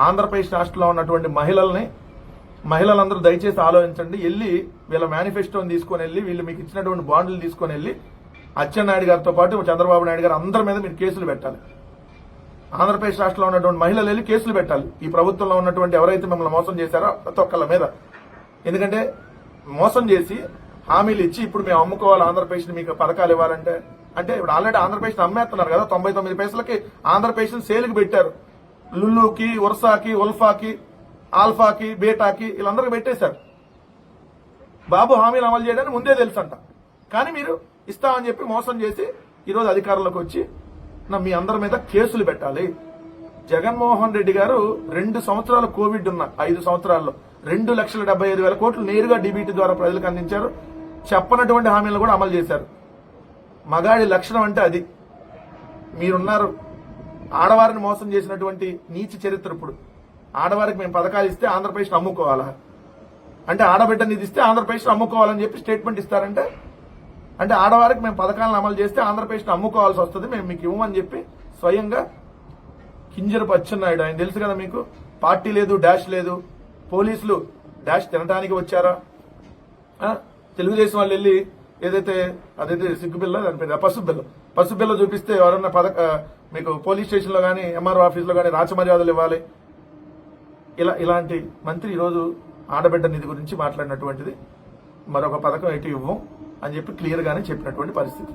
ఆంధ్రప్రదేశ్ రాష్ట్రంలో ఉన్నటువంటి మహిళలందరూ దయచేసి ఆలోచించండి. వెళ్ళి వీళ్ళ మేనిఫెస్టోని తీసుకొని వెళ్ళి వీళ్ళు మీకు ఇచ్చినటువంటి బాండ్లు తీసుకొని వెళ్ళి అచ్చెన్నాయుడు గారితో పాటు చంద్రబాబు నాయుడు గారు అందరి మీద మీరు కేసులు పెట్టాలి. ఆంధ్రప్రదేశ్ రాష్ట్రంలో ఉన్నటువంటి మహిళలు వెళ్ళి కేసులు పెట్టాలి. ఈ ప్రభుత్వంలో ఉన్నటువంటి ఎవరైతే మిమ్మల్ని మోసం చేశారో ప్రతి ఒక్కళ్ళ మీద. ఎందుకంటే మోసం చేసి హామీలు ఇచ్చి ఇప్పుడు మేము అమ్ముకోవాలి ఆంధ్రప్రదేశ్ మీకు పథకాలు ఇవ్వాలంటే, అంటే ఇప్పుడు ఆల్రెడీ ఆంధ్రప్రదేశ్ అమ్మేస్తున్నారు కదా. 99 పైసలకి ఆంధ్రప్రదేశ్ సేల్కి పెట్టారు. లుల్లుకి, ఉర్సాకి, ఉల్ఫాకి, ఆల్ఫాకి, బేటాకి వీళ్ళందరికీ పెట్టేశారు. బాబు హామీలు అమలు చేయడానికి ముందే తెలుసంట. కానీ మీరు ఇస్తామని చెప్పి మోసం చేసి ఈరోజు అధికారంలోకి వచ్చి మీ అందరి మీద కేసులు పెట్టాలి. జగన్మోహన్ రెడ్డి గారు 2 సంవత్సరాలు కోవిడ్ ఉన్న 5 సంవత్సరాల్లో 2,75,000 కోట్లు నేరుగా డీబీటీ ద్వారా ప్రజలకు అందించారు. చెప్పనటువంటి హామీలను కూడా అమలు చేశారు. మగాడి లక్షణం అంటే అది. మీరున్నారు. ఆడవారిని మోసం చేసినటువంటి నీచ చరిత్ర. ఇప్పుడు ఆడవారికి మేము పథకాలు ఇస్తే ఆంధ్రప్రదేశ్ అమ్ముకోవాలా అంటే, ఆడబిడ్డ నిధి ఇస్తే ఆంధ్రప్రదేశ్ అమ్ముకోవాలని చెప్పి స్టేట్మెంట్ ఇస్తారంటే, అంటే ఆడవారికి మేము పథకాలను అమలు చేస్తే ఆంధ్రప్రదేశ్ అమ్ముకోవాల్సి వస్తుంది, మేము మీకు ఇవ్వమని చెప్పి స్వయంగా కింజరపు అచ్చెన్నాయుడు. ఆయన తెలుసు కదా మీకు. పార్టీ లేదు, డాష్ లేదు. పోలీసులు డాష్ తినడానికి వచ్చారా? తెలుగుదేశం వాళ్ళు వెళ్ళి ఏదైతే సిగ్గు బిల్ల దాని పేరు పసుపు బిల్ల చూపిస్తే ఎవరన్నా మీకు పోలీస్ స్టేషన్ లో గానీ ఎంఆర్ఓ ఆఫీస్ లో గానీ రాచమర్యాదలు ఇవ్వాలి. ఇలాంటి మంత్రి ఈరోజు ఆడబిడ్డ నిధి గురించి మాట్లాడినటువంటిది మరొక పథకం ఎటు ఇవ్వం అని చెప్పి క్లియర్ గానే చెప్పినటువంటి పరిస్థితి.